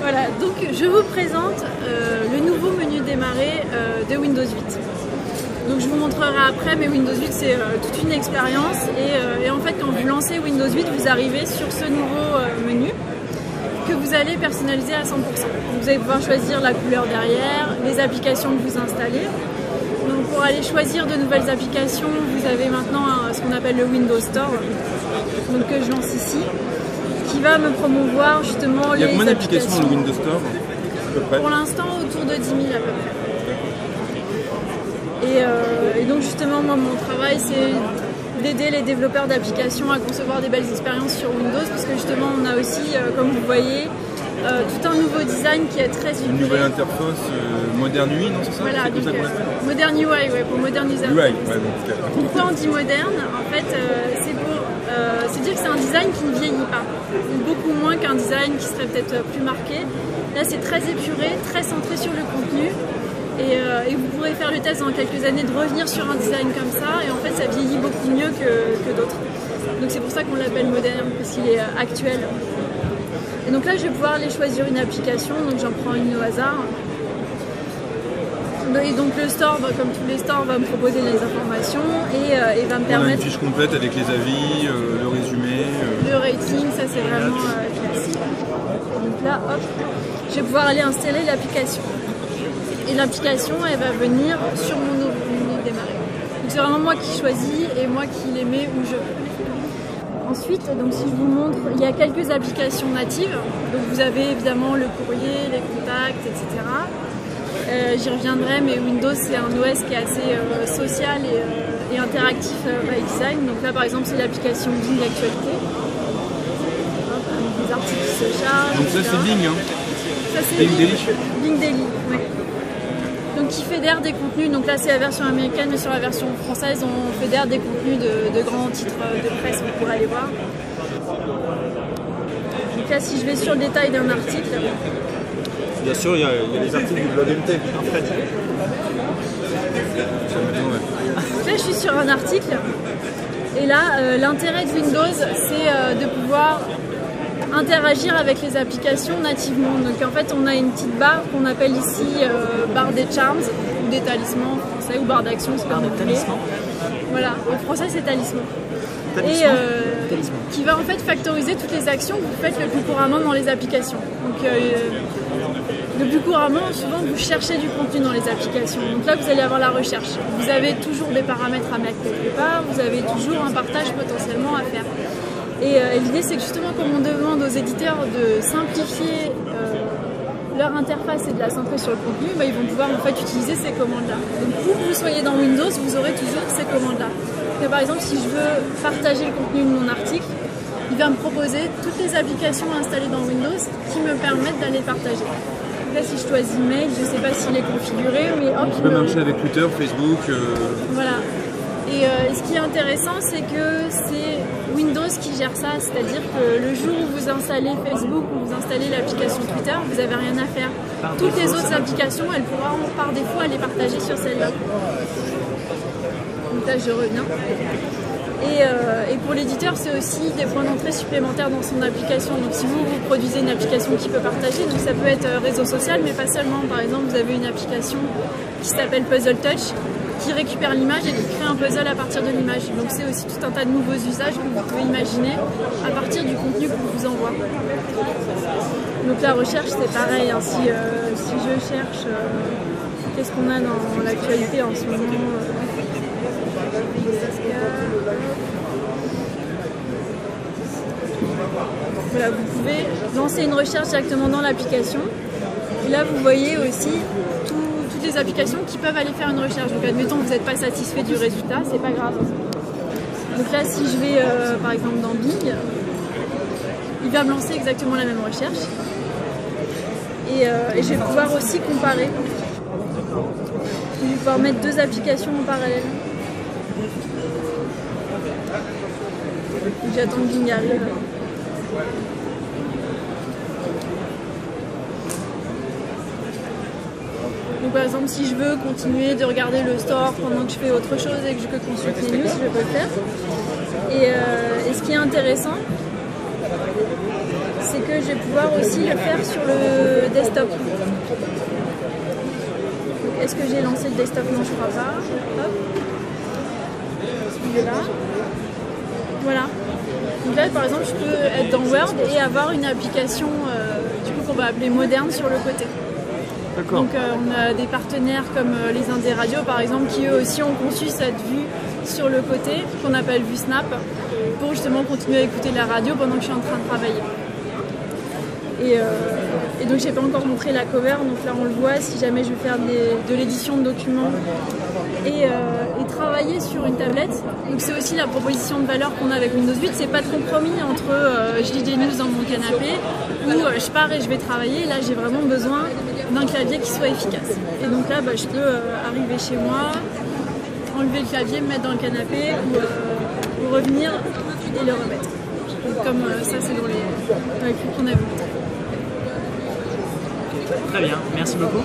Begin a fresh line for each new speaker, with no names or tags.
Voilà, donc je vous présente le nouveau menu démarrer de Windows 8. Donc je vous montrerai après, mais Windows 8 c'est toute une expérience et en fait quand vous lancez Windows 8, vous arrivez sur ce nouveau menu que vous allez personnaliser à 100%. Donc, vous allez pouvoir choisir la couleur derrière, les applications que vous installez. Donc pour aller choisir de nouvelles applications, vous avez maintenant ce qu'on appelle le Windows Store, donc que je lance ici, qui va me promouvoir justement les applications.
Il y a combien d'applications dans le Windows Store à peu près?
Pour l'instant autour de 10 000 à peu près. Et donc justement moi mon travail c'est d'aider les développeurs d'applications à concevoir des belles expériences sur Windows, parce que justement on a aussi, comme vous voyez, tout un nouveau design qui est très utile.
Une nouvelle interface Modern UI, non c'est ça?
Voilà, donc Modern UI, ouais, pour moderniser.
UI, ouais, donc,
pourquoi on dit moderne? En fait, c'est dire que c'est un design qui ne vieillit pas. Beaucoup moins qu'un design qui serait peut-être plus marqué. Là c'est très épuré, très centré sur le contenu. Et vous pourrez faire le test dans quelques années de revenir sur un design comme ça, et en fait ça vieillit beaucoup mieux que d'autres. Donc c'est pour ça qu'on l'appelle moderne, parce qu'il est actuel. Et donc là je vais pouvoir aller choisir une application, donc j'en prends une au hasard. Et donc le store, comme tous les stores, va me proposer les informations et va me permettre...
On a une fiche complète avec les avis, le résumé...
Le rating, ça c'est vraiment classique. Et donc là, hop, je vais pouvoir aller installer l'application. Et l'application, elle va venir sur mon menu démarrer. Donc c'est vraiment moi qui choisis et moi qui les mets où je veux. Ensuite, donc si je vous montre, il y a quelques applications natives. Donc vous avez évidemment le courrier, les contacts, etc. J'y reviendrai, mais Windows c'est un OS qui est assez social et interactif by design. Donc là par exemple c'est l'application Bing Actualité. Avec des articles qui se chargent.
Donc ça c'est Bing, hein?
Ça c'est
Bing Daily.
Bing Daily, oui. Donc qui fédère des contenus, donc là c'est la version américaine, mais sur la version française on fédère des contenus de grands titres de presse, vous pourrez aller voir. Donc là si je vais sur le détail d'un article...
Bien sûr, il y a les articles du blog MT, en fait.
Là je suis sur un article, et là l'intérêt de Windows c'est de pouvoir interagir avec les applications nativement. Donc en fait on a une petite barre qu'on appelle ici barre des charms ou des talismans en français, ou barre d'action, c'est barre de talisman. Voilà, en français c'est talisman. Et qui va en fait factoriser toutes les actions que vous faites le plus couramment dans les applications. Donc le plus couramment, souvent vous cherchez du contenu dans les applications. Donc là vous allez avoir la recherche. Vous avez toujours des paramètres à mettre quelque part, vous avez toujours un partage potentiellement à faire. Et l'idée c'est que justement comme on demande aux éditeurs de simplifier leur interface et de la centrer sur le contenu, ils vont pouvoir en fait utiliser ces commandes-là. Donc où que vous soyez dans Windows, vous aurez toujours ces commandes-là. Par exemple, si je veux partager le contenu de mon article, il va me proposer toutes les applications installées dans Windows qui me permettent d'aller partager. Là, si je choisis Mail, je ne sais pas s'il est configuré, mais hop.
Tu peux marcher avec Twitter, Facebook.
Voilà. Et ce qui est intéressant, c'est que c'est Windows qui gère ça, c'est-à-dire que le jour où vous installez Facebook ou vous installez l'application Twitter, vous n'avez rien à faire. Toutes les autres applications, elles pourront par défaut aller partager sur celle-là. Donc là, je reviens. Et pour l'éditeur, c'est aussi des points d'entrée supplémentaires dans son application. Donc si vous produisez une application qui peut partager, donc ça peut être réseau social, mais pas seulement. Par exemple, vous avez une application qui s'appelle Puzzle Touch, qui récupère l'image et qui crée un puzzle à partir de l'image. Donc c'est aussi tout un tas de nouveaux usages que vous pouvez imaginer à partir du contenu qu'on vous envoie. Donc la recherche, c'est pareil. Hein. Si je cherche, qu'est-ce qu'on a dans l'actualité en ce moment Voilà, vous pouvez lancer une recherche directement dans l'application. Et là, vous voyez aussi toutes les applications qui peuvent aller faire une recherche. Donc, admettons que vous n'êtes pas satisfait du résultat, c'est pas grave. Donc là, si je vais par exemple dans Bing, il va me lancer exactement la même recherche. Et je vais pouvoir aussi comparer. Je vais pouvoir mettre deux applications en parallèle. J'attends que Bing arrive. Donc par exemple, si je veux continuer de regarder le store pendant que je fais autre chose et que je peux consulter les news, je peux le faire. Et ce qui est intéressant, c'est que que je vais pouvoir aussi le faire sur le desktop. Est-ce que j'ai lancé le desktop? Non, je crois pas. Hop. Celui-là. Voilà. Donc là, par exemple, je peux être dans Word et avoir une application du coup qu'on va appeler moderne sur le côté. Donc on a des partenaires comme les Indés Radio par exemple qui eux aussi ont conçu cette vue sur le côté qu'on appelle vue Snap pour justement continuer à écouter la radio pendant que je suis en train de travailler. Et donc j'ai pas encore montré la cover, donc là on le voit si jamais je veux faire de l'édition de documents et travailler sur une tablette. Donc c'est aussi la proposition de valeur qu'on a avec Windows 8, c'est pas de compromis entre je lis des news dans mon canapé ou je pars et je vais travailler. Là j'ai vraiment besoin d'un clavier qui soit efficace. Et donc là je peux arriver chez moi, enlever le clavier, me mettre dans le canapé ou revenir et le remettre. Donc, comme ça c'est dans les trucs qu'on a vu.
Très bien, merci beaucoup.